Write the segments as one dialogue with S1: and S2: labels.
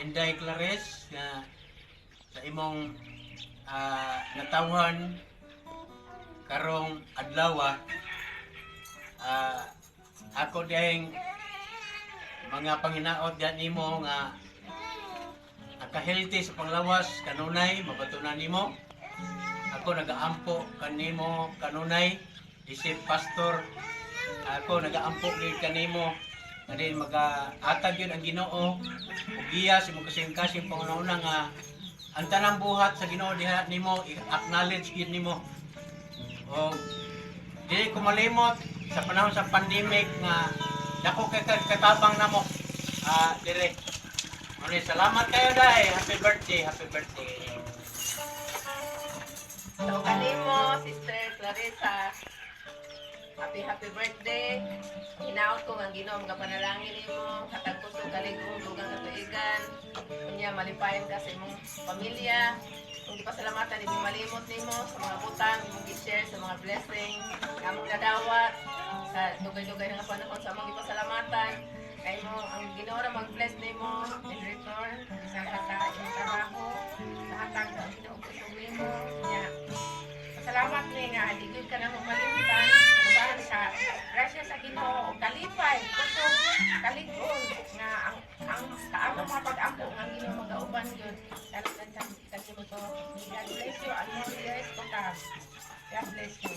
S1: Inday Clarice nga sa imong natawhan karong adlaw. Ako dahing mga panghinaot diyan nimo nga naka-healthy sa panglawas kanunay mabatunan nimo. Ako nagaampo kanimo kanunay isip pastor. Ako nagaampo gid kanimo Adin mag-atag yun ang Ginoo ug giya sa imong kasing-kasing pangunahuna nga ang tanang buhat sa Ginoo diha nimo i-acknowledge gid nimo. O dili ko malimot sa panahon sa pandemic nga dako kay katabang namo dire. Muli salamat kayo dai. Happy birthday, happy birthday.
S2: So kanimo Sister Clarissa, happy birthday. Hinaot ko ang Ginoo nga panalangin nimo katag puso kaligong dugang katuigan. Unya malipayon ka sa imong pamilya. Kung pasalamatan imong malimot nimo sa mga butang imong gi-share sa mga blessing nga among nadawat sa dugay-dugay nga panahon sa among ipasalamatan. Kay mo ang Ginoo ra mag-bless nimo in return sa hatag imong trabaho, sa hatag sa Ginoo puso nimo. Nya salamat ni nga digid ka nang malimutan uban sa grasya sa Ginoo ug kalipay kusog kalig-on nga ang kaamo mapag-ampo nga Ginoo magauban gyud talagang kanimo to. God bless you and more years to come. God bless you.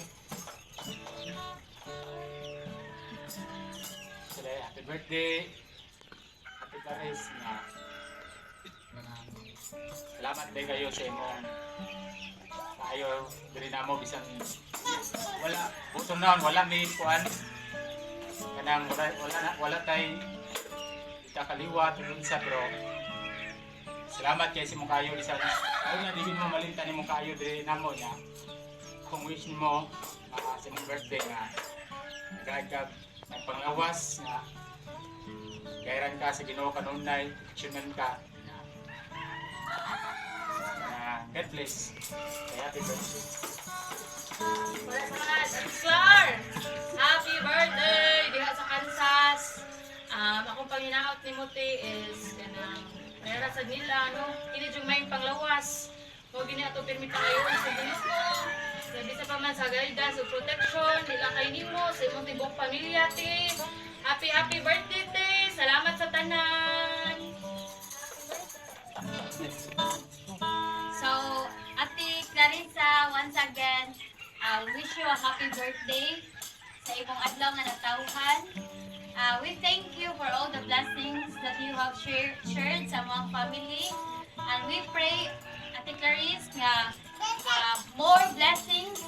S3: Happy birthday. Happy Paris nga. Salamat din kayo sa imong kayo diri namo bisan wala butong naon wala may kuan kanang wala tay kita kaliwa tulun sa bro. Salamat kay sa imong kayo bisan ay na dili mo malimtan imong kayo diri namo nya. Kung wish nimo sa imong birthday nga nagagab nagpanglawas nga gayran ka sa Ginoo kanunay achievement ka. God bless. Happy birthday.
S4: Sir! Happy birthday! Diha sa Kansas. Akong panginaot ni Muti is kanang mayroon sa nila, no? Kini yung may panglawas. Huwag gini ato permita kayo sa Ginoo. Sabi sa paman sa guidance ug protection, nila kay nimo sa imong tibok pamilya, te. Happy birthday, te! Salamat sa tanan!
S5: So, Ate Clarissa, once again, wish you a happy birthday sa imong adlaw nga natawhan. We thank you for all the blessings that you have shared sa mga family. And we pray, Ate Clarice, nga more blessings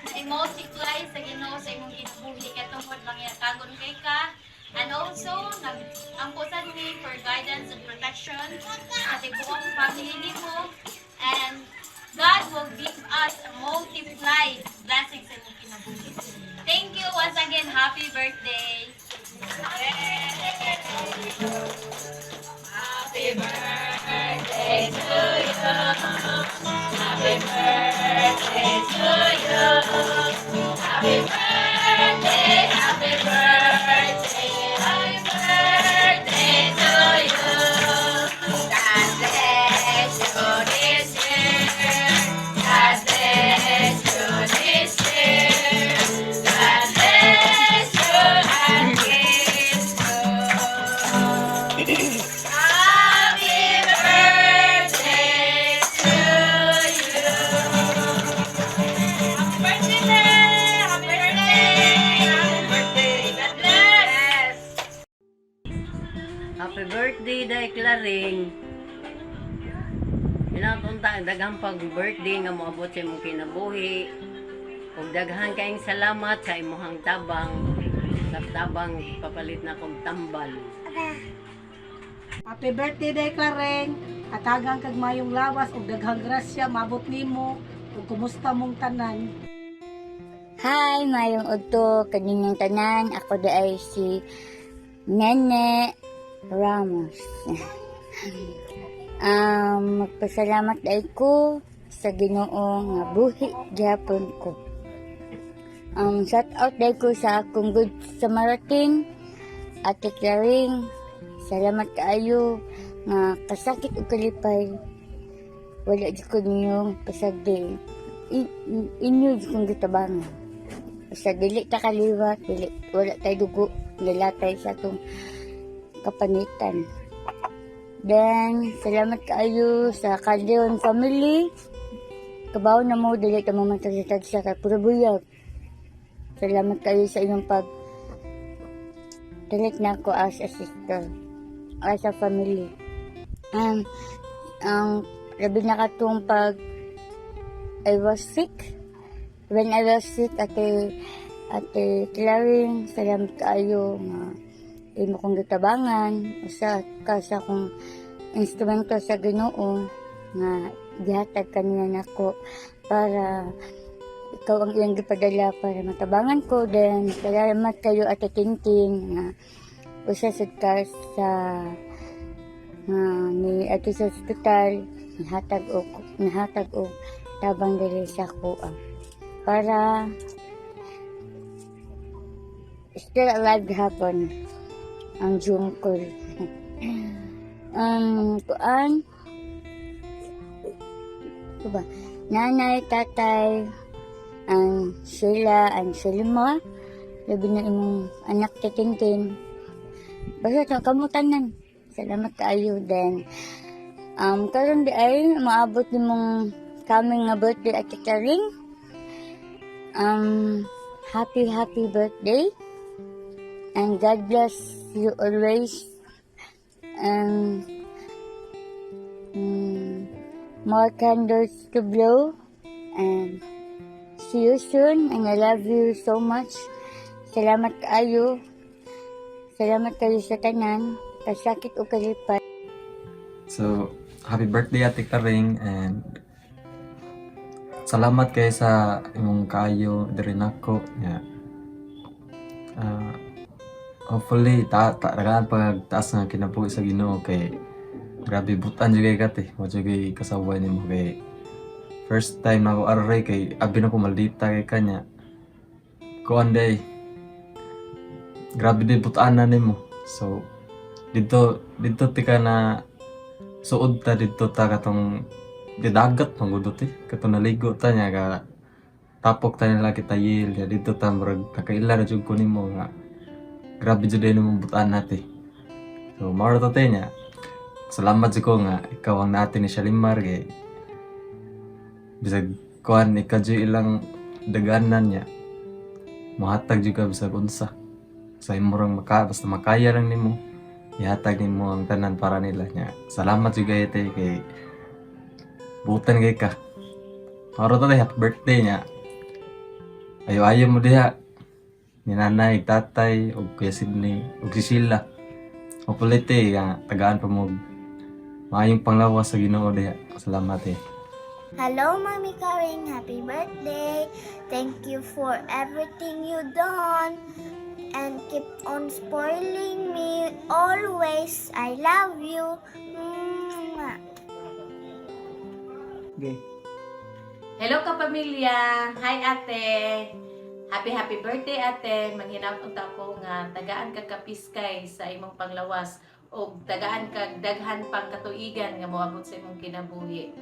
S5: na i-multiply sa Ginoo sa imong kinabuhi katungod mangyatagon kay ka. And also, nag-ampusan ni for guidance and protection sa tibuong family nimo. And God will give us a multiplied blessings in your kinabuhi. Thank you once again. Happy birthday.
S4: Happy birthday to you. Happy birthday to you. Happy birthday, happy birthday, happy birthday to you. God bless you this year. God bless you this year. God bless you and kiss you. Happy birthday to you. Happy birthday! Happy birthday! Happy birthday! God bless!
S2: Happy birthday, Day Claring. Pinapunta ang daghang pag-birthday nga moabot sa imong kinabuhi. Ug daghang kayong salamat sa imong tabang. Sa tabang papalit na kong tambal.
S6: Happy birthday, Day Clareng. Katagang kag mayong lawas ug daghang grasya maabot nimo. Ug kumusta mong tanan?
S7: Hi, mayong udto kaninyong tanan. Ako da ay si Nene Ramos. Magpasalamat ay ko sa Ginoo nga buhi gyapon ko. Shout out day ko sa akong good Samaritan, Ate Claring. Salamat kaayo nga kasakit o kalipay wala di ko ninyong pasagdi inyo di kong gitabangan sa dili ta kaliwat dili wala tay dugo nilatay sa atong kapanitan. Then salamat kaayo sa Calderon family kabaw na mo dili ta mamatagitag sa kay puro buyag. Salamat kayo sa inyong pag dalit na ako as a sister as a family. Ang labi na katong pag I was sick. When I was sick, ate Claring, salamat kaayo nga imo kong gitabangan usa ka sa akong instrumento sa Ginoo nga gihatag kanina nako para ikaw ang iyang gipadala para matabangan ko. Then salamat kayo ate Tintin nga usa sad ka sa ni ato sa hospital nahatag og tabang diri sa kuha para still alive gihapon ang jungkol. Kuan ba nanay tatay ang Sheila ang Selma labi na imong anak titingtin basta kamutanan. Salamat kaayo din. Karon di ay maabot nimong coming nga birthday at Karing. Happy birthday. And God bless you always. And more candles to blow. And see you soon. And I love you so much. Salamat kaayo. Salamat kayo sa tanan. Kasakit o kalipay.
S8: So, happy birthday Ate Karing and salamat kayo sa imong kaayo diri nako. Yeah. Hopefully tagaan pagtaas nga kinabuhi sa Ginoo kay grabe butan jud kay kate. Mo jud kay kasaway nimo kay first time na ako aray kay abi na ko maldita kay kanya. Kuan day. Grabe din butanan nimo. So dito tika na suod ta dito ta katong didagat mangudot katong naligo ta nya ka tapok ta nila kita yil ya dito ta murag kakaila na jud ko nimo nga grabe jud din mo butaan nati. So mao to nya salamat jud ko nga ikaw ang natin ni Shalimar kay bisag kuan ikadyo ilang daganan nya mohatag jud ka bisag unsa sa imong basta makaya lang nimo ihatag nimo ang tanan para nila nya. Salamat juga ite kay butan kay ka. Maro to happy birthday nya. Ayo mo diha. Ni nanay, tatay, ug kuya Sidney, ug si Sheila. Opulite nga tagaan pa mo. Maayong panglawas sa Ginoo diha. Salamat eh.
S9: Hello, Mommy Karing. Happy birthday. Thank you for everything you done. And keep on spoiling me always. I love you. Mwah.
S8: Okay.
S2: Hello ka pamilya. Hi ate. Happy birthday ate. Manghinapon ta ko nga tagaan kag kapiskay sa imong panglawas o tagaan kag daghan pang katuigan nga moabot sa imong kinabuhi.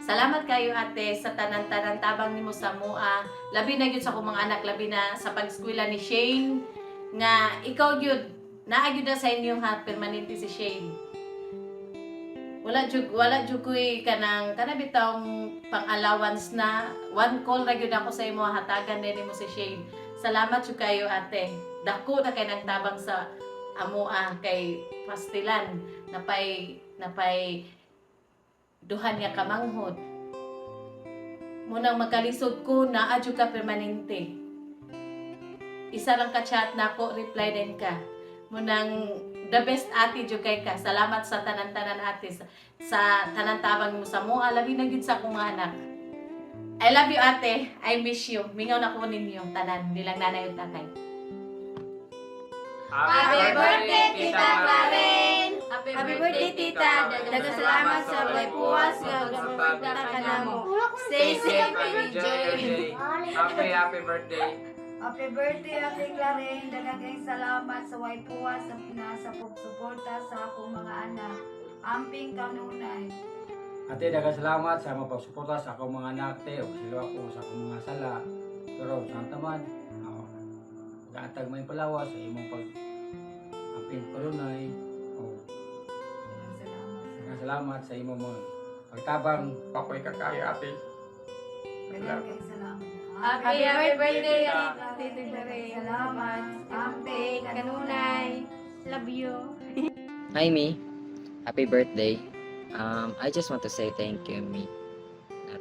S2: Salamat kayo ate sa tanan-tanan tabang nimo sa mua. Labi na gyud sa akong mga anak, labi na sa pag-eskwela ni Shane nga ikaw gyud naagyo na sa inyong permanente si Shane. Wala jud koy kanang bitawng pang-allowance na one call ra gyud ako sa imo hatagan din mo si Shane. Salamat jud kayo ate. Dako na kay nagtabang sa amoa kay pastilan napay duhan nga kamanghod. Munang magkalisod ko naa jud ka permanente. Isa lang ka chat na ako, reply din ka. Munang the best ate jud kay ka. Salamat sa tanan-tanan ate sa tanan-tabang mo sa mua labi na gyud sa akong mga anak. I love you ate. I miss you. Mingaw na ko ninyo tanan nilang nanay ug tatay.
S5: Happy birthday, Tita Claren!
S2: Happy birthday tita. Daghang salamat sa way puwas nga gabagta ka namo. Stay safe and enjoy your day.
S10: Happy birthday.
S6: Happy birthday, Ate Claring. Daghang salamat sa way puwas sa pinasa pagsuporta sa akong mga anak.
S5: amping kanunay.
S10: Ate, daghang salamat sa mga pagsuporta sa akong mga anak, te, o silo ako sa akong mga sala. Pero sa taman, mag-aantag may palawas sa imong pag amping kanunay. Daghang salamat sa imong mga pagtabang papoy kakayo, ate.
S5: Daghang salamat.
S2: Happy birthday, Tito Tere. Salamat. Amping kanunay.
S5: Love you.
S11: Hi, Me. Happy birthday. I just want to say thank you, Me.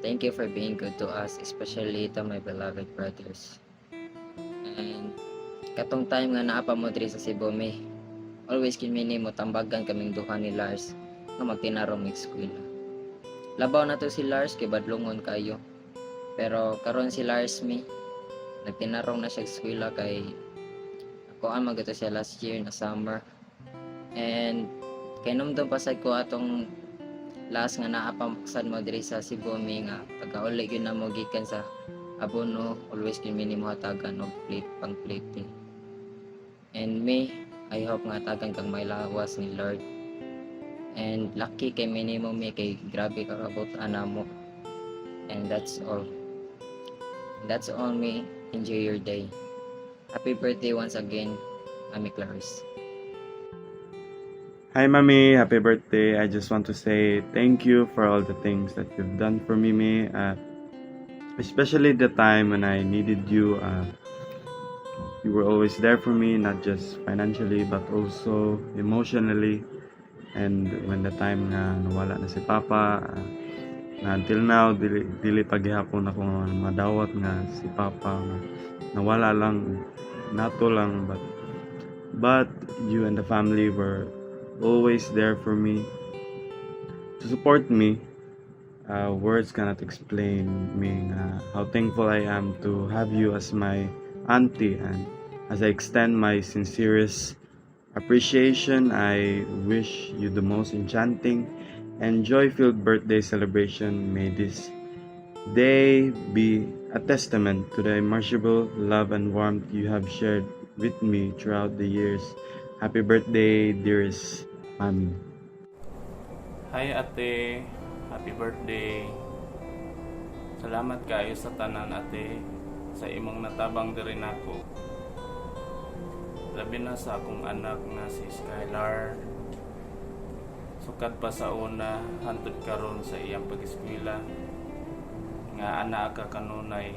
S11: Thank you for being good to us, especially to my beloved brothers. And katong time nga naapa mo diri sa Cebu, Me, always kinmini mo tambagan kaming duha ni Lars nga magtinarong eskwela. Labaw na to si Lars kay badlongon kayo. Pero karon si Lars, Me, nagtinarong na siya eskwela kay ako ang magato siya last year na summer. And kay numdum pasad ko atong last nga naapamsad mo diri sa Cebu, Mi, nga pagkauli yun na mo gikan sa abono, always kin minimo hatagan og plate pang plate. And me, I hope nga tagan kang may lawas ni Lord. And lucky kay minimo, Mi, kay grabe ka abot anamo. And that's all. That's all, Me. Enjoy your day. Happy birthday once again, Mami Clarice.
S12: Hi, Mommy. Happy birthday. I just want to say thank you for all the things that you've done for me, especially the time when I needed you. You were always there for me, not just financially, but also emotionally. And when the time nga nawala na si Papa, na until now, dili paghihapon ako madawat nga si Papa. Nawala lang, nato lang, but you and the family were always there for me, to support me. Words cannot explain me how thankful I am to have you as my auntie, and as I extend my sincerest appreciation, I wish you the most enchanting and joy-filled birthday celebration. May this day be a testament to the immeasurable love and warmth you have shared with me throughout the years. Happy birthday, dearest Mami.
S13: Hi ate, happy birthday. Salamat kayo sa tanan ate, sa imong natabang diri nako. Labi na sa akong anak nga si Skylar. Sukad pa sa una, hantod karon sa iyang pag-eskwela. Nga ana ka kanunay.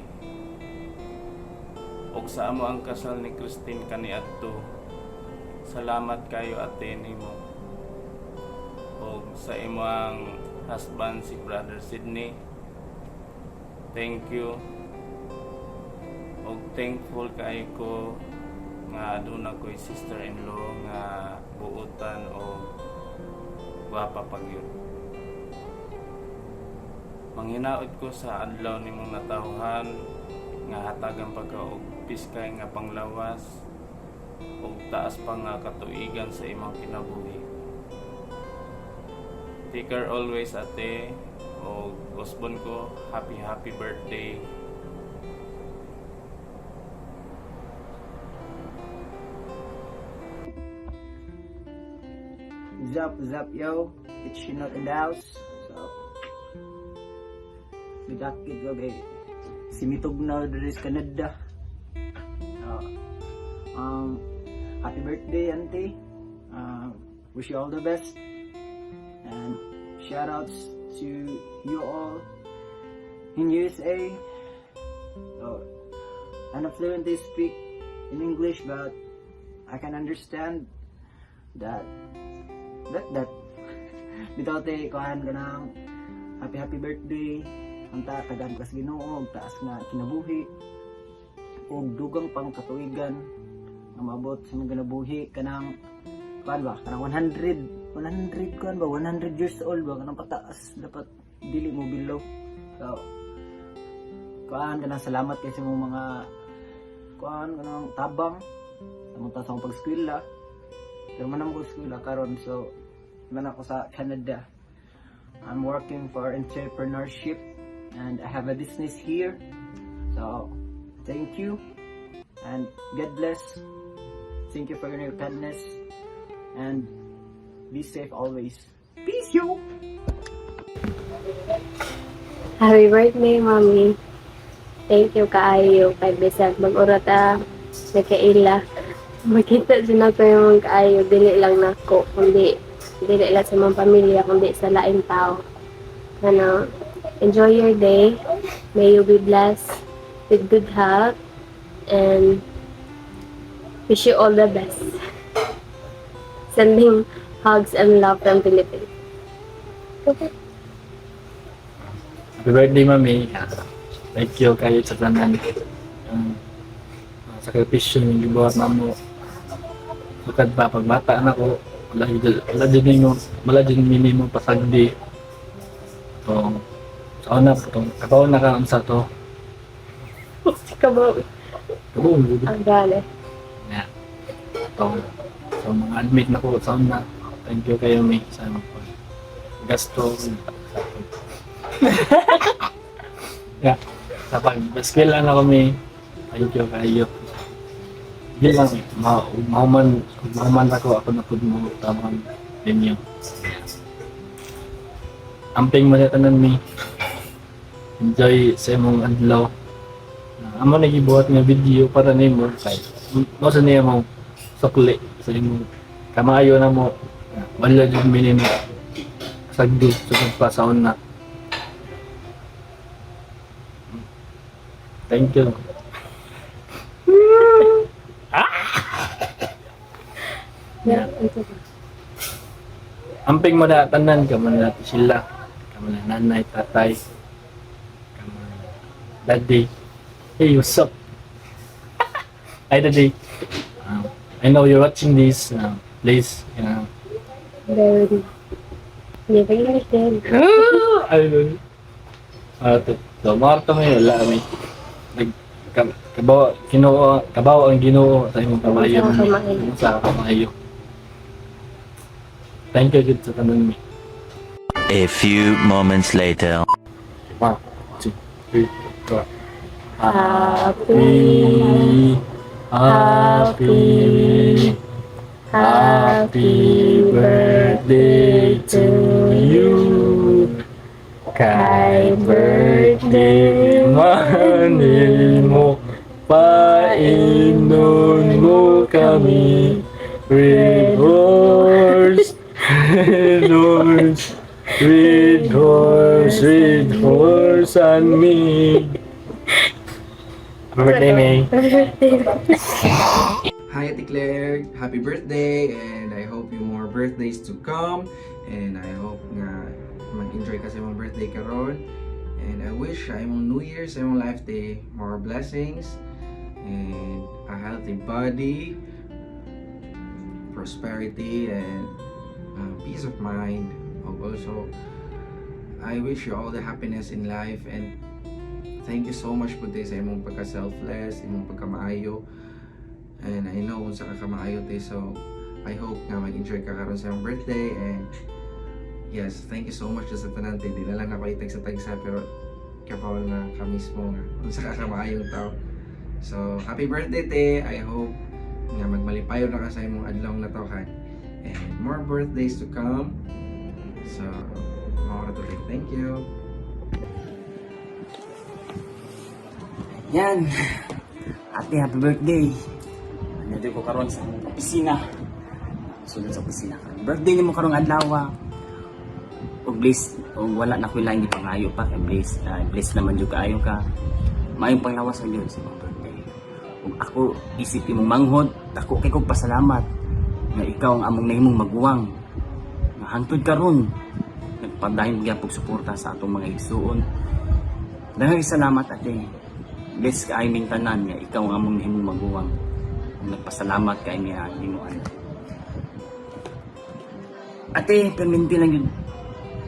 S13: Og sa amo ang kasal ni Christine kaniadto. Salamat kayo ate nimo. O sa imong husband si Brother Sydney, thank you. Og thankful kayo ko nga aduna ko'y sister-in-law nga buutan o gwapa pagyud. Manghinaot ko sa adlaw nimong natawhan nga hatagan pagka og piskay nga panglawas og taas pa nga katuigan sa imong kinabuhi. Take care always ate, o husband ko, happy birthday.
S14: What's up, yo? It's Shinot in the house. So, midakit ko kay simitog na dari sa Canada. Happy birthday, auntie. Wish you all the best. And shoutouts to you all in USA. I'm not fluent to speak in English, but I can understand that bitaw te kuhan ka ng happy birthday. Ang tagan ka sa Ginoo, taas na kinabuhi og dugang pang katuigan nga maabot sa mga kinabuhi kanang kuan ba kanang 100 kuan ba 100 years old ba kanang pataas dapat dili mo below. So kuan kanang salamat kay sa mga kuan kanang tabang sa sa pag-eskwela. Pero man ako eskwela karon, so man ako sa Canada. I'm working for entrepreneurship and I have a business here. So thank you and God bless. Thank you for your kindness and be safe always. Peace you!
S15: Happy birthday, Mommy. Thank you kaayo. Kay bisag mag-urat nagkaila. Makita din ako yung kaayo. Dili lang nako. Kundi dili lang sa mga pamilya. Kundi sa laing tao. Ano, enjoy your day. May you be blessed with good health. And wish you all the best. Sending hugs and love from Philippines. Okay.
S16: Happy birthday, Mami. Thank you kayo sa tanan. Sakripisyo yung gibuhat na mo. Sukad pa, pagbata na ko, wala din minimum pasagdi. So, sa una po itong, kabaw na ka sa to.
S15: Kabaw.
S16: Kabaw,
S15: Ang gale.
S16: yeah. So, mga admit na ko sa una. Thank you kayo, May, sa gasto. Yeah. Sa pag-baskwela na kami, thank you kayo. Hindi lang, mahuman ako na po mo tamang ninyo. Amping mo na tanan mi. Enjoy sa imong adlaw. Amo nagibuhat nga video para nimo kay mo sa niya mo sukli sa imong kamayo na mo. Wala jud minimo sagdi sugod pa sa una. Thank you. Yeah. Amping mo na tanan ka man natin sila. Ka man na nanay, tatay. Ka man daddy. Hey, what's up? Hi, daddy. I know you're watching this. Please,
S15: Very. Hindi pa English din.
S16: ayun. So, marto mo yun, wala kami. Kabaw ang Ginoo sa imong kamayo. Sa kamayo. Thank you, good sa tanan mi.
S17: A few moments later.
S16: 1, 2, 3, 4. Happy birthday to you. Kay birthday manin mo, painon mo kami. Red horse, red horse, red horse, red horse and me. Happy birthday, May.
S18: Hi, Ate Claire. Happy birthday, and I hope you more birthdays to come. And I hope nga mag-enjoy ka sa imong birthday karon. And I wish sa imong New Year, sa imong life day, more blessings and a healthy body, prosperity, and peace of mind. Also, I wish you all the happiness in life, and thank you so much po sa imong pagka-selfless, imong pagkamaayo. And I know kung sa kakamaayo te, so I hope nga mag-enjoy ka karon sa imong birthday. And yes, thank you so much sa tanan te. Di na lang ako itag sa tagsa, pero kapawal na ka mismo nga kung sa kakamaayong tao. So happy birthday te. I hope nga magmalipayo na ka sa imong adlaw na tawhan, and more birthdays to come. So mga to te. Thank you.
S14: Yan. Ate, happy birthday. Nandito ko karon sa opisina. Sulod sa opisina. Birthday ni mo karong adlaw. Og bless, og wala na ko lang gipangayo pa kay bless naman jud kaayo ka. Maayong panglawas ang Dios sa imong birthday. Ug ako isip imong manghod, dako kay kog pasalamat nga ikaw ang among nahimong maguwang. Nga hangtod karon nagpadayon gyapon suporta sa atong mga igsuon. Daghang salamat ate. Bless ka aming tanan nga ikaw ang among nahimong maguwang. Nagpasalamat kay niya himuan. Ate, perminti lang yun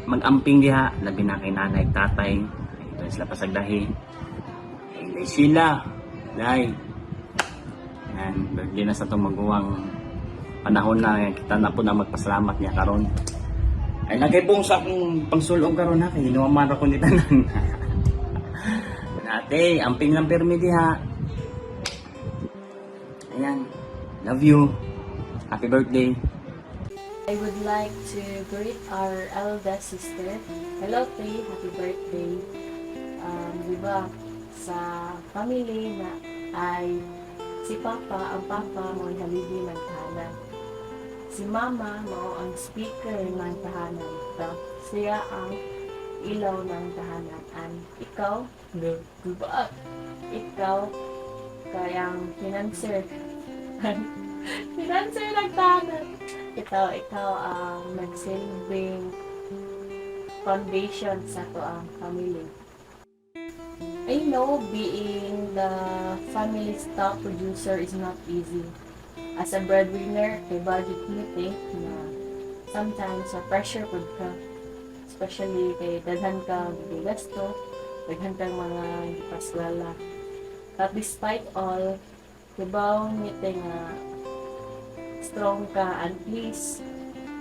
S14: mag-amping diha, labi na kay nanay, tatay, ito sila pasagdahi. Ay sila, day. Yan, birthday na sa itong maguwang panahon na kita na po na magpasalamat niya karon. Ay lagay pong sa akong pangsulong karon na kay hinuaman ako ni tanan. Ate, amping lang permi diha. Ayan, love you. Happy birthday.
S15: I would like to greet our eldest sister. Hello, Tay. Happy birthday. Diba, sa family na ay si Papa, ang Papa mo ay haligi ng tahanan. Si Mama mo ang speaker ng tahanan. Siya ang ilaw ng tahanan. And ikaw, diba? Ikaw, kayang financer. Financer ng tahanan. Ikaw ang nagsilbing foundation sa to ang family. I know being the family's top producer is not easy. As a breadwinner, kay budget meeting na sometimes sa pressure pud ka. Especially kay daghan ka gasto, daghan kang mga paswala. But despite all, kibaw meeting strong ka, and please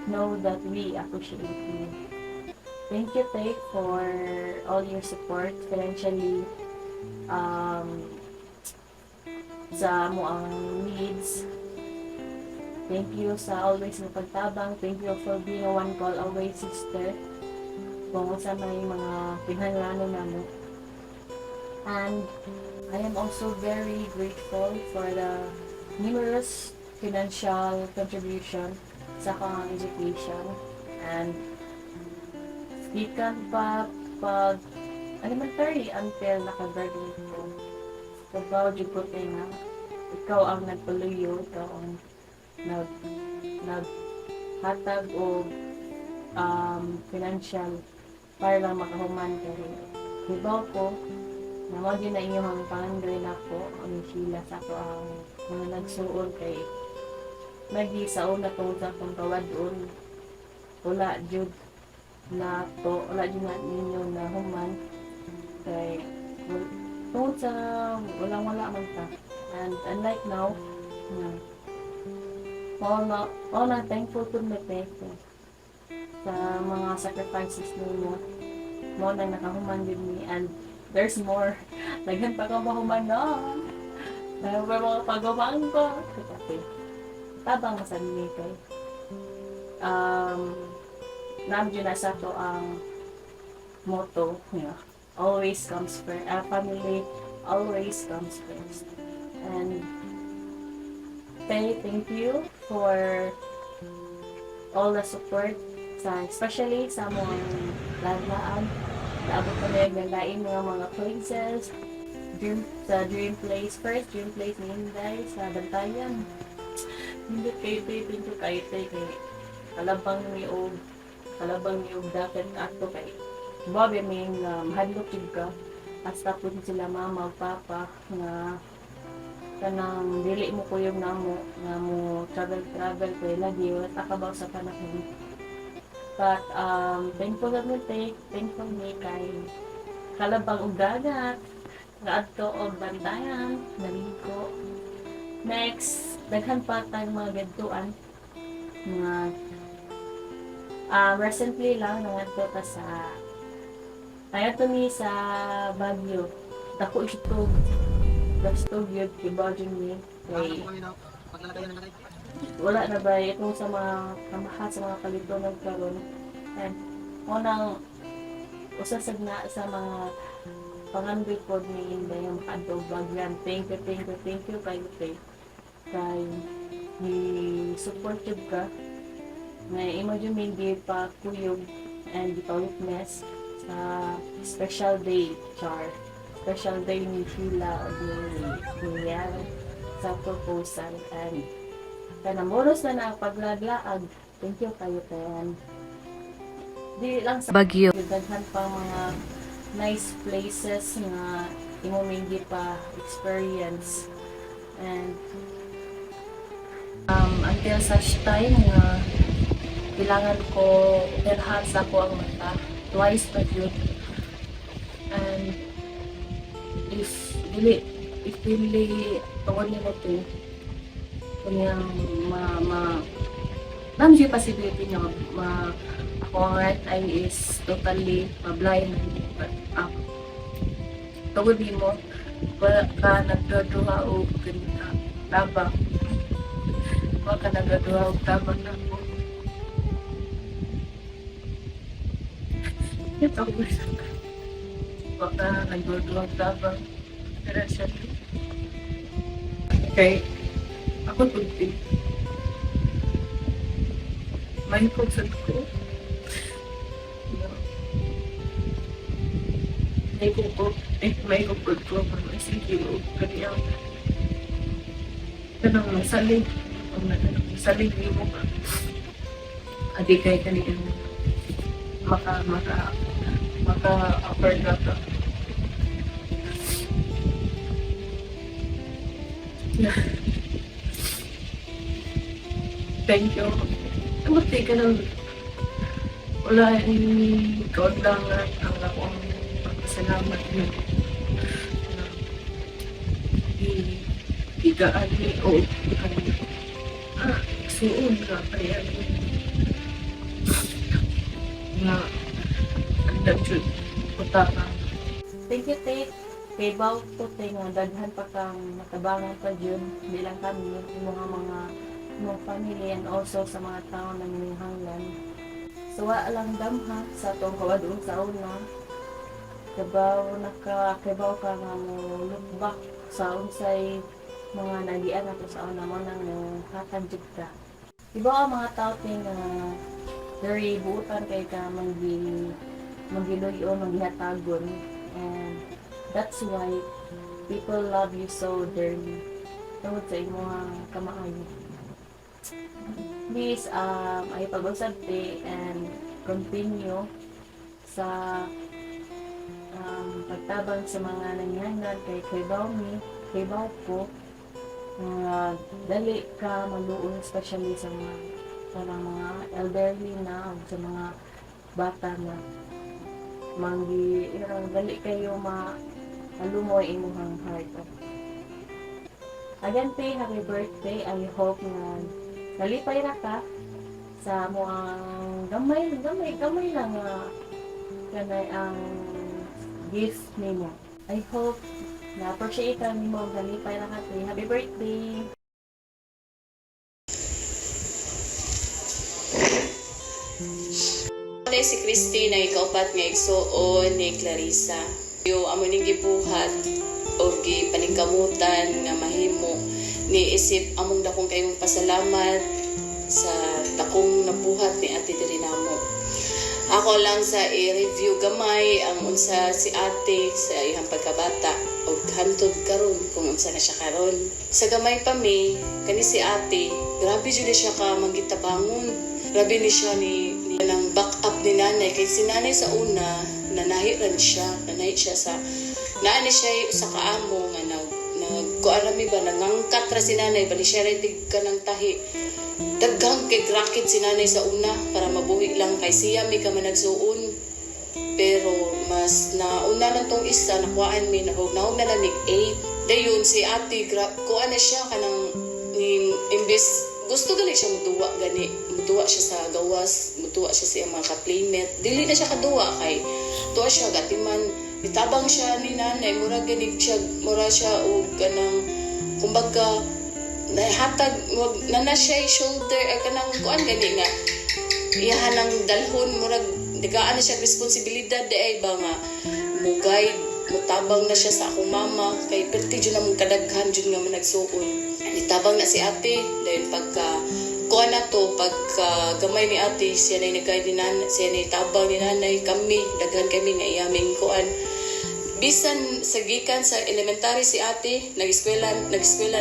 S15: know that we appreciate you. Thank you, Tay, for all your support financially, sa mo ang needs. Thank you sa always na pagtabang. Thank you for being a one call away sister kung sa may mga pinanglanon na mo. And I am also very grateful for the numerous financial contribution sa akong education. And gikan pa pag elementary until naka-graduate ko. Kabaw jud ko nga ikaw ang nagpaluyo, ikaw ang naghatag o financial para lang makahuman kay kibaw ko na mo din na inyong pangandoy na ko ang sila sa ko ang mga nagsuon kay nagi sa una tungod sa akong kawadon wala jud na to, wala jud na ninyo na human kay tungod sa wala man ta. And unlike now all na thankful to me sa mga sacrifices ninyo mo na nakahuman din ni, and there's more. Daghan pa ka mahuman noon. Dahil mga pagawaan ko kasi tabang masanli kay namdyo na sa to ang motto, always comes first. Family always comes first. And thank you for all the support, especially sa mga landaan. Naabot ko na yung galain mga places. Sa Dream Place first, Dream Place ni Inday sa Bantayan. Hindi kayo kay kalabang niyog dapat ato kay Bobby may mahadlok yun ka hasta po sila mama o papa nga kanang dili mo kuyog na mo travel kay lagi wala takabaw sa panahon. But thankful me kay kalabang og dagat nga adto og Bantayan naligo. Next, daghan pa tayong mga gadtuan mga recently lang nangadto ta sa sa Baguio. Dako itog gastog yun kibaw dyan ni kay wala na ba itong sa mga kamahat sa mga kalito nagkaroon. And unang usasag na sa mga pangandoy po ni Inday yung makadog bagyan. Thank you kayo kay ni supportive ka na imagine hindi pa kuyog and di pa witness sa special day special day ni Sheila o ni Yan sa proposal. And kanamoros na pagladlaag. Thank you kayo tayan. Di lang sa Baguio daghan pa mga nice places nga imo hindi pa experience. And until such time nga kailangan ko enhance ako ang mata twice per day. And if really tungod nimo to kunyang namji possibility nga ako ang right eye is totally blind. But tungod nimo wala ka nagduduha o tabang wala ka nagduduha o tabang na ko
S2: Ito ako gusto. Baka nagduduwag tabang. Pero siya. Okay. Ako tulti. May pagsan ko. May kupag ko. May sigilo. Kanyang. Kanang masalig. Masalig niyo mo ka. Adi kay kanina. Maka-offer na ka. Thank you. Nabuti ka ng wala yung ikaw lang ang akong pagpasalamat niyo. Higaan ni o suon ka kaya na andang jud utaka.
S19: Thank you, Tate. Kay Bao to, Tate, nga daghan pa kang natabangan pa dyan. Hindi lang kami, yung mga family and also sa mga tao na minihanglan. So, lang damha sa itong kawadoon sa una. Kabaw ka nga mo look back sa unsay mga nagian nato sa una mo nang hatanjig ka. Iba ang mga tao ting very buutan kay ka magiluyo, maghihatagon. And that's why people love you so dearly. Tungod sa imong kamaayo. Please, ay pag-usabti and continue sa pagtabang sa mga nangyayari kay Bao ko. Dali ka maluon, especially sa mga elderly na o sa mga bata na dali kayo malumoy imuhang heart. Again, Tay, happy birthday. I hope na nalipay na ka sa mo ang gamay lang kanay ang gift nimo. I hope na appreciate ka nimo ang nalipay na ka, Tay. Happy birthday.
S20: Nay si Christy na ikaupat nga igsuon ni Clarissa. Yo amo ning gibuhat o gipaningkamutan nga mahimo ni isip among dakong kayong pasalamat sa dakong nabuhat ni ate diri namo. Ako lang sa i-review gamay ang unsa si ate sa iyang pagkabata o hantod karon kung unsa na siya karon. Sa gamay pa mi kani si ate, grabe jud siya ka manggitabangon. Grabe ni siya ni nang back up ni nanay kay si nanay sa una nanahi siya sa naani siya sa kaamo nga kuarami ba nangangkat ra si nanay bali siya tig ka ng tahi daghang kay rakit si nanay sa una para mabuhi lang kay siya may ka managsuon pero mas nauna lang tong isa nakuhaan mi nahog na lamig 8 dayon si ate kuan na siya kanang imbes gusto gali siya mutuwa siya sa gawas, mutuwa siya sa mga ka-playmate. Dili na siya kaduwa kay tuwa siya gatiman, itabang siya ni nanay, mura siya og kanang kumbaga nahatag nana siya shoulder kanang kuan gani nga iyahan ng dalhon murag dagaan na siya responsibilidad ay ba nga mo guide mutabang na siya sa akong mama kay perti jud na mong kadaghan jud nga managsuon. Nitabang na si ate dahil pagka kuha na to pagka gamay ni ate siya na nagkay din siya na tabang ni nanay kami daghan kami nga iyaming kuan bisan sa gikan sa elementary si ate nag-eskwela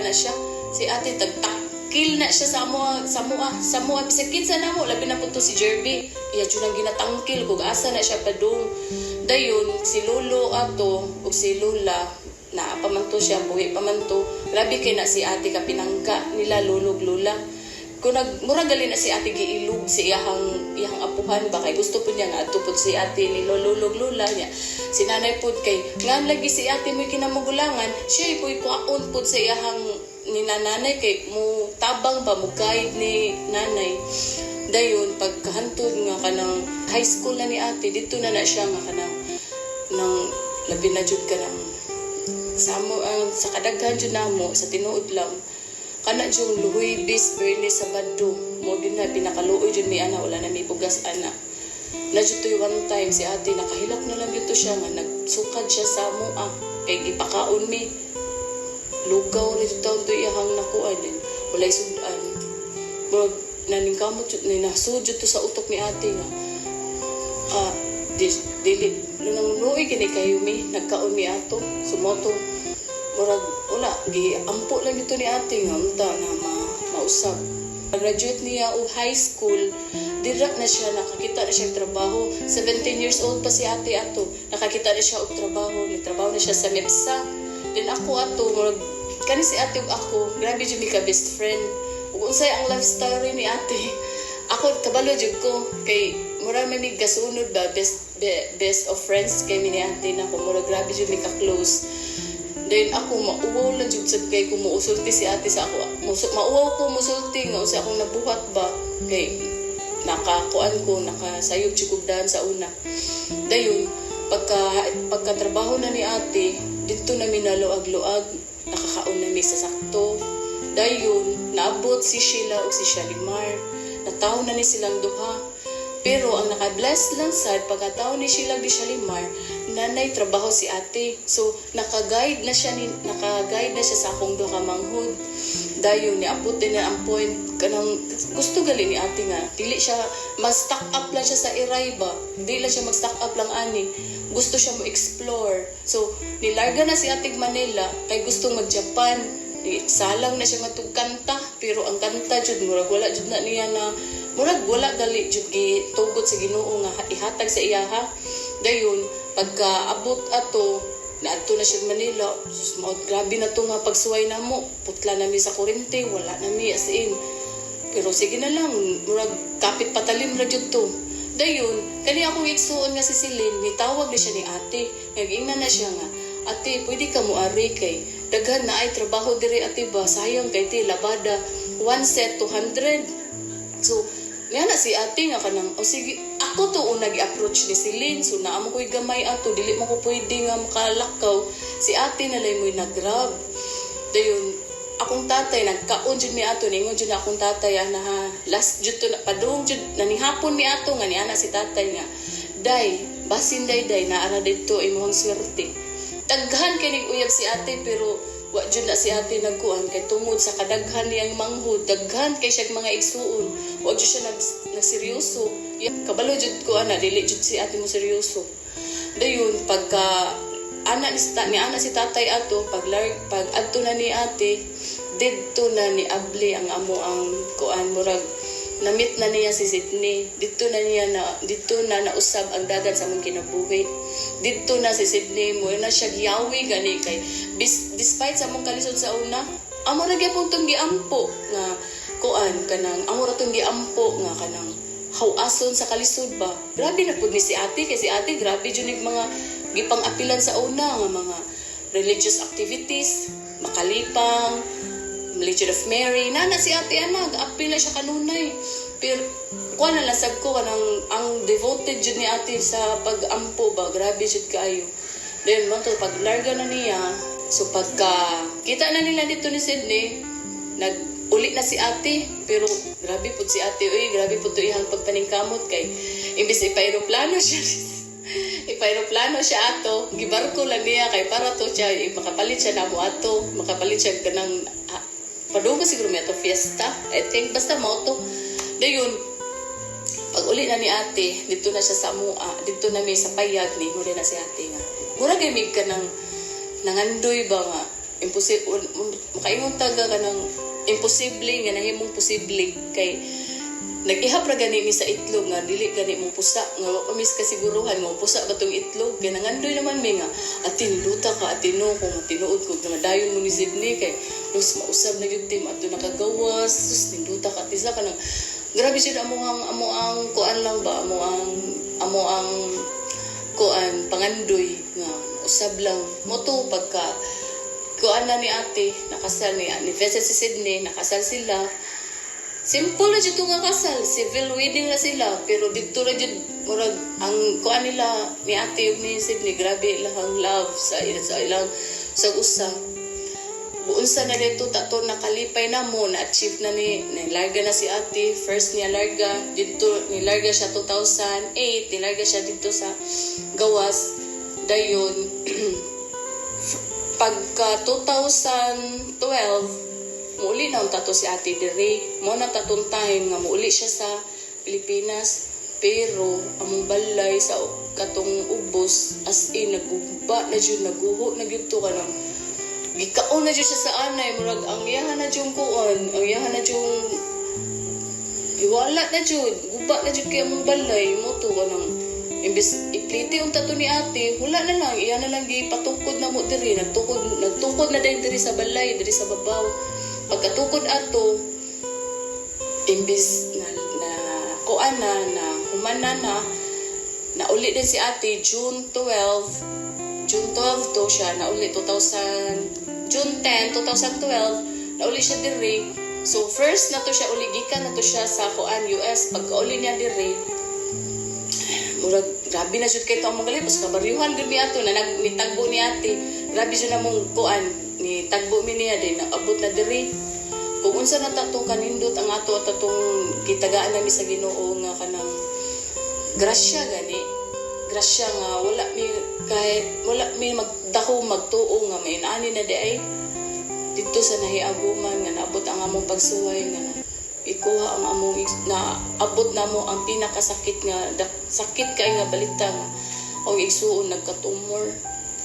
S20: na siya si ate tagtakil na siya sa mua bisakit sa namo labi na punto si Jerby iya jud nang ginatangkil kung asa na siya padung dayon si lolo ato ug si lola na pamanto siya, buhi pamanto. Grabe kay na si ate kapinangka nila lulog lula. Kung mura gali na si ate giilog si iyang apuhan ba kay gusto po niya nga atupod si ate ni lulog lula niya. Si nanay pud kay ngan lagi si ate mo kinamugulangan, siya ipoy kuaon pud sa iyang ni nanay kay mo tabang ba mo guide ni nanay. Dayon pagkahantod nga kanang high school na ni ate dito na siya nga kanang nang labi na jud kanang sa kadaghan jud namo sa tinuod lang kana jud Luhuy bis Bernie Sabado mo din na pinakaluoy jud mi ana wala na mi bugas ana na jud to one time si ate nakahilak na lang dito siya nga nagsukad siya sa mua kay gipakaon mi lugaw na jud taon to iyahang nakuan din walay sudan murag naningkamot jud na nasudjud to sa utok ni ate nga dili nung luoy kini kayo mi nagkaon mi ato sumoto murag wala giampo lang dito ni ate nga unta na mausap. Graduate niya o high school, direct na siya, nakakita na siya ng trabaho. 17 years old pa si ate ato, nakakita na siya og trabaho, nagtrabaho na siya sa MEPSA. Then ako ato, kani si ate ug ako, grabe jud mi ka best friend. Ug unsay ang life story ni ate. Ako kabalo jud ko kay mura may gasunod ba best of friends kay mi ni ate na ko mura grabe jud mi ka close. Then ako mauwaw lang jud sad kay kung muusulti si ate sa ako. Mauwaw ko musulti nga usa akong nabuhat ba kay nakakuan ko nakasayog chikugdan sa una. Dayon pagka trabaho na ni ate dito na minaluag-luag nakakaon na mi sa sakto. Dayon naabot si Sheila ug si Shalimar. Nataw na ni silang duha. Pero ang naka-bless lang sad pagkataon ni Sheila ug Shalimar nanay trabaho si ate. So naka-guide na siya sa akong duha ka manghud. Dayon niabot din na ang point kanang gusto gali ni ate nga dili siya mag-stock up lang siya sa iray ba. Dili lang siya mag-stock up lang ani. Gusto siya mo explore. So nilarga na si ate Manila kay gusto mag-Japan. Salang na siya matugkanta pero ang kanta jud murag wala jud na niya na murag wala gali jud gitugot sa Ginoo nga ihatag sa iyaha. Dayon pagka-abot ato naadto na siya Manila, sus grabe na to nga pagsuway na mo. Putla na mi sa kurente, wala na mi as in. Pero sige na lang, murag kapit patalim ra jud to. Dayon, kani akong igsuon nga si Celine, nitawag na siya ni ate. Nag-ingnan na siya nga, ate, pwede ka mo ari kay daghan na ay trabaho diri ate ba? Sayang kay ti labada. One set 200. So, niya na si ate nga kanang, o sige, ako to unang i-approach ni Celine. So, naamo ko'y gamay ato, dili mo ko pwede nga makalakaw. Si ate nalay mo'y nag-grab. Dayon, akong tatay, nagkaon jud mi ato, ningon jud na akong tatay, na last jud to, padung jud, nanihapon mi ato, nga niya na si tatay nga, day, basin day, naara dito, imuhang swerte. Daghan kay uyab si ate pero wa jud na si ate nagkuan kay tungod sa kadaghan niyang manghud, daghan kay siya mga igsuon. Wa jud siya nagseryoso. Kabalo jud ko ana dili jud si ate mo seryoso. Dayon pagka ana si tatay ato pag adto na ni ate didto na ni abli ang amo ang kuan murag namit na niya si Sydney. Dito na nausab ang dagan sa mong kinabuhi. Dito na si Sydney mo na siya giyawi gani kay despite sa mong kalisod sa una, amo ra gyapon tong giampo nga kuan kanang amo ra tong giampo nga kanang hawason sa kalisod ba. Grabe na pud ni si ate kay si ate grabe jud mga gipang-apilan sa una nga mga religious activities, makalipang, Legion of Mary, nana si ate anag, apil na siya kanunay. Pero, kuha na lasag ko, ang devoted jud ni ate sa pag-ampo ba, grabe jud kaayo. Then, manto, pag larga na niya, so pagka, kita na nila dito ni Sydney, nag-uli na si ate, pero grabe po si ate, grabe po to ihang pagpaningkamot kay, imbis ipa-aeroplano siya ato, gibarko lang niya kay para to siya, makapalit siya na mo ato, makapalit siya kanang, padung siguro may ato fiesta. I think basta mo to. Dayon pag uli na ni ate, dito na siya sa mua, dito na may sa payag ni mura na si ate nga. Mura gamig ka ng nangandoy ba nga. Imposible makaingon taga ka ng imposible nga nahimong posible kay nag-ihap ra gani mi sa itlog nga dili gani mo pusa nga wa mis kasiguruhan mo pusa ba tong itlog kay nangandoy naman mi nga atin luta ka atino kung tinuod ko nga dayon mo ni Sydney kay los mausab na gyud tim adto nakagawas sus ninduta ka tisa ka nang grabe jud amo ang kuan lang ba amo ang kuan pangandoy nga usab lang mo to pagka kuan na ni ate nakasal ni anniversary si Sydney nakasal sila. Simple na dito nga kasal, civil wedding na sila, pero dito na dito, murag, ang kuan nila ni ate yung ni Sydney, grabe ilang love sa ilang sa usa. buunsa na dito tato nakalipay na mo, na-achieve na nilarga na si ate. First niya larga, dito nilarga siya 2008, nilarga siya dito sa gawas. Dayon, pagka 2012, muuli na ang tato si ate dire. Mo na tatong time nga muuli siya sa Pilipinas. Pero among balay sa katong ubos, as in naguba na jud, naguho na gyud to kanang gikaon na jud siya sa anay, murag ang iyahan na jud kuon, ang iyahan na jud iwala na jud, guba na jud kay among balay mo to kanang imbes ipliti ang tato ni ate, wala na lang, iya na lang gipatukod na mo diri, nagtukod na diri sa balay, diri sa babaw. Pagkatukod ato, imbes na kuan na humana na uli din si ate June 12 to siya na uli June 10 2012 na uli siya diri. So first na to siya uli, gikan na to siya sa kuan US. Pagka uli niya diri, murag grabe na jud kay to among galipos kabaryuhan gud mi ato na nitagbo ni ate. Grabe jud namong kuan ni tagbo mi niya din abot na diri. Kung unsa na tatong kanindot ang ato at tatong gitagaan nami sa Ginoo nga kanang grasya gani. Grasya nga wala mi magdaho magtuo nga mainani na di ay dito sa nahiaguman nga naabot ang among pagsuway nga ikuha ang among na abot namo ang pinakasakit nga sakit kay nga balita nga ang igsuon nagkatumor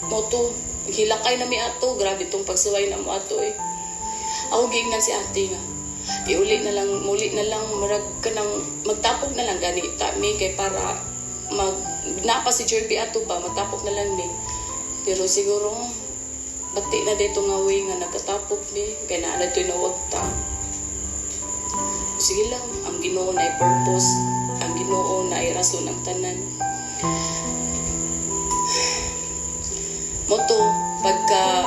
S20: mo to hilakay na mi ato, grabe tong pagsuway na mo ato eh. Ako giingnan si ate nga muli na lang marag ka nang magtapok na lang gani mi kay para napa si Jerby ato ba matapok na lang mi. Pero siguro bati na dito nga way nga nagkatapok mi kay naa na to'y nawagta. Sige lang, ang Ginoo na purpose, ang Ginoo na rason ng tanan. Moto pagka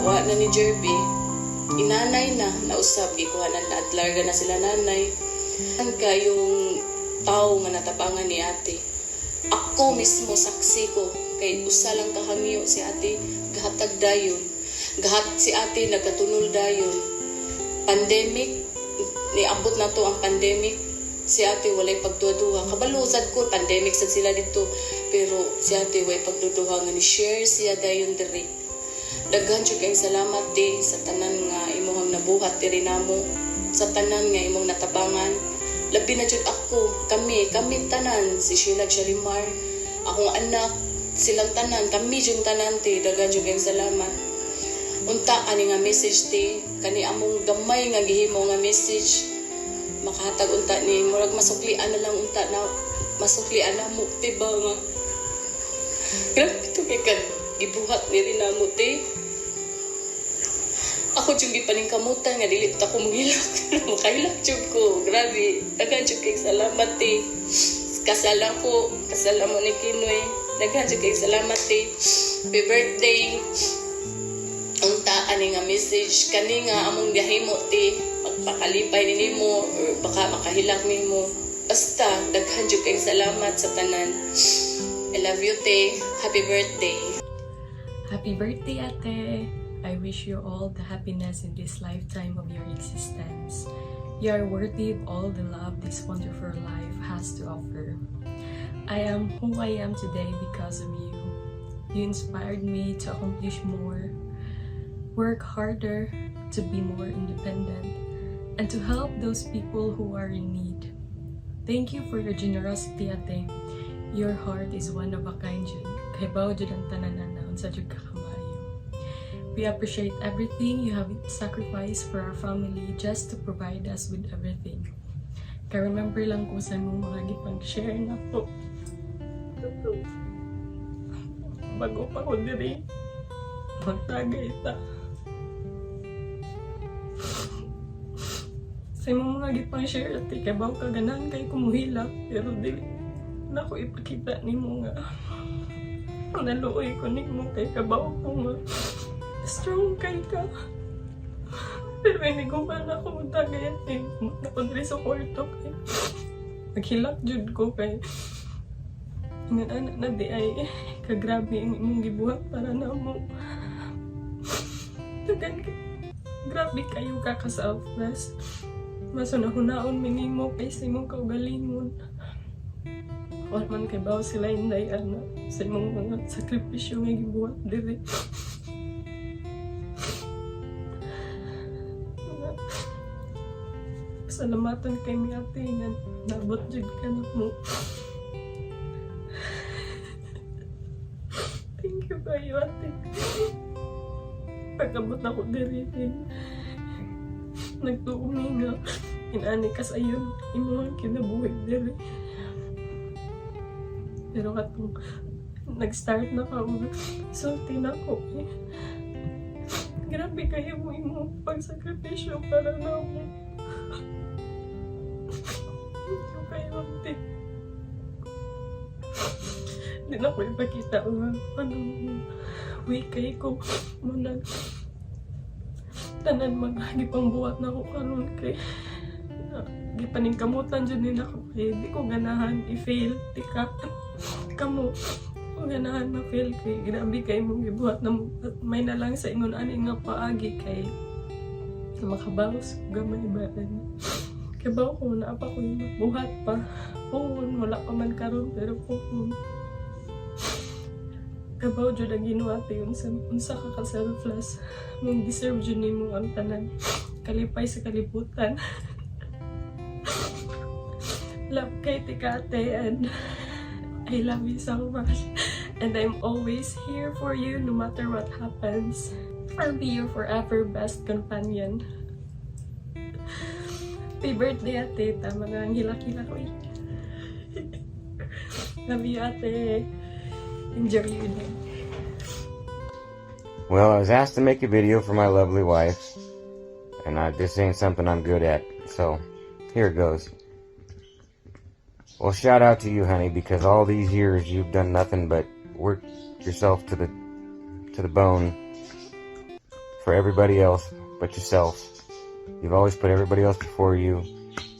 S20: wa na ni Jerby, inanay na nausab gikuhanan na at larga na sila nanay. Ang kayong tao nga natabangan ni ate. Ako mismo saksi ko kay usa lang kahangyo si ate gahatag dayon. Si ate nagkatunol dayon. Pandemic niabot na to ang pandemic. Si ate walay pagduduha. Kabalo sad ko pandemic sad sila dito. Pero si ate way pagduduha nga ni share siya dayon diri. Daghan jud kay salamat di sa tanan nga imong nabuhat diri namo, sa tanan nga imong natabangan. Labi na jud ako, kami tanan, si Sheila Shalimar, akong anak, silang tanan, kami jud tanan ti, daghan jud kay salamat. Unta ani nga message ti, kani among gamay nga gihimo nga message. Makahatag unta ni murag masuklian na lang unta na masuklian na mo ti ba nga. Grabe to kay kan gibuhat ni rin na mo ti. Ako jud gipaningkamutan nga dili ta ko mohilak. Makahilak jud ko. Grabe. Daghan jud kay salamat ti. Kasala mo ni Kinoy. Daghan jud kay salamat ti. Happy birthday. Unta ani nga message kani nga among gahimo ti. Magpakalipay nimo or baka makahilak nimo. Basta daghan jud kay salamat sa tanan. I love you te. Happy birthday.
S21: Happy birthday, Ate! I wish you all the happiness in this lifetime of your existence. You are worthy of all the love this wonderful life has to offer. I am who I am today because of you. You inspired me to accomplish more, work harder, to be more independent, and to help those people who are in need. Thank you for your generosity, Ate. Your heart is one of a kind, Jud. Kay bao jud ang tanan sa jud kakamayo. We appreciate everything you have sacrificed for our family just to provide us with everything. Kaya remember lang ko sa mong mga gipag-share na po. Bago pa ko diri, magtagay ta. Sa mong mga gipag-share ati, kaya bago ka ganahan kay kumuhilak, pero dili na ko ipakita ni mo nga. Naluoy ko ni mo kay kabaw ko nga. Strong kay ka. Pero hindi ko ba na ako magtagayan eh. Nakundri sa kwarto kay. Naghilak jud ko kay. Nga anak na di ay kagrabe ang imong gibuhat para na mo. Grabe kayo kaka-selfless. Masunahunahon minimo kay sa imong kaugalingon. Wala man kay bawo sila inday ana sa imong mga sakripisyo nga gibuhat diri. Salamatan kay mi ate nga nabot jud ka na mo. Thank you kayo ate. Pagkabot ako diri nagtuumi nga inani ka sa iyon imong kinabuhi diri. Pero katong nag-start na ka sulti na ko eh. Grabe kayo mo imong pagsakripisyo para na mo. Thank you kayo ate. Di na ko ipakita nga wikay ko muna tanan maghagipang buhat na ko karon kay gipaningkamutan dyan din ako kay di ko ganahan i-fail tika kamo ko ganahan ma-fail kay grabe kay mong gibuhat na may na lang sa ingon ani nga paagi kay makabawas gamay ba kay ba ko na pa ko yung buhat pa puhon wala pa man karon pero puhon kabaw jud ang ginuwate unsa ka selfless mong deserve jud nimo ang tanan kalipay sa kalibutan. Love kay Tikate and I love you so much and I'm always here for you no matter what happens. I'll be your forever best companion. Happy birthday ate, tama na ang hila-hila ko eh. Love you ate. Enjoy your day.
S1: Well, I was asked to make a video for my lovely wife, and this ain't something I'm good at, so here it goes. Well, shout out to you, honey, because all these years you've done nothing but work yourself to the bone for everybody else but yourself. You've always put everybody else before you.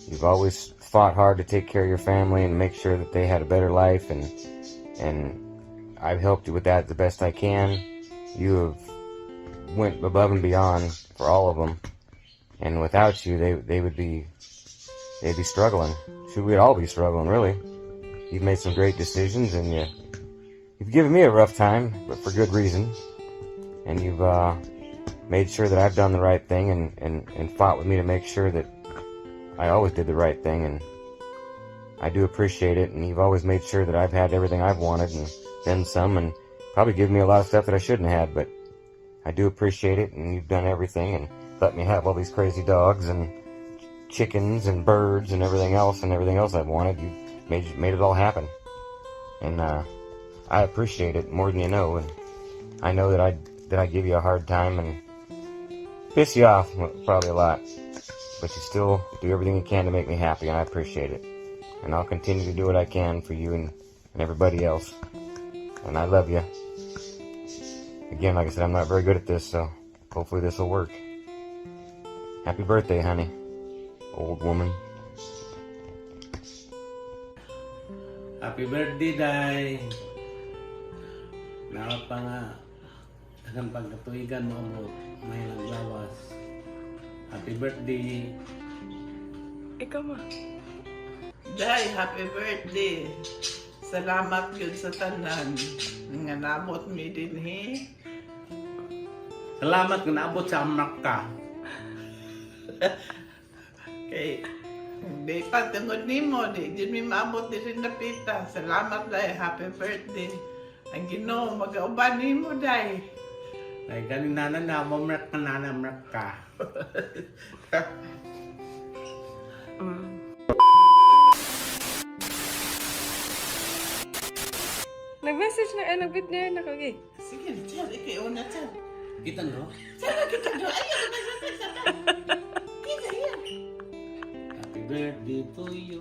S1: You've always fought hard to take care of your family and make sure that they had a better life, and I've helped you with that the best I can. You have went above and beyond for all of them, and without you, they'd be struggling. We'd all be struggling, really. You've made some great decisions, and you've given me a rough time, but for good reason. And you've made sure that I've done the right thing, and fought with me to make sure that I always did the right thing, and I do appreciate it. And you've always made sure that I've had everything I've wanted, and then some, and probably given me a lot of stuff that I shouldn't have, but I do appreciate it, and you've done everything, and let me have all these crazy dogs, and chickens, and birds, and everything else I've wanted. You've made it all happen, and I appreciate it more than you know, and I know that I give you a hard time, and piss you off probably a lot, but you still do everything you can to make me happy, and I appreciate it, and I'll continue to do what I can for you and everybody else. And I love you. Again, like I said, I'm not very good at this, so hopefully this will work. Happy birthday, honey. Old woman.
S13: Happy birthday, Day. Naot pa nga. Daghang pagkatuigan mo mo. May naglawas. Happy birthday.
S21: Ikaw ma.
S22: Day, happy birthday. Salamat yun sa tanan. Nga nabot mi din he.
S13: Salamat nga naabot sa amak ka.
S22: Kay, di pa tungod nimo, di mi maabot din rin napita. Salamat day, happy birthday. Ang Ginoo mag-auban nimo day.
S13: Ay, galing na mamrak ka mamrak ka.
S21: Nag-message na, nag-video na kagay.
S22: Sige, Chel, ikaw una, Chel.
S13: Kita no?
S22: Chel, kita no. Ayaw, kita yan.
S13: Happy birthday to you.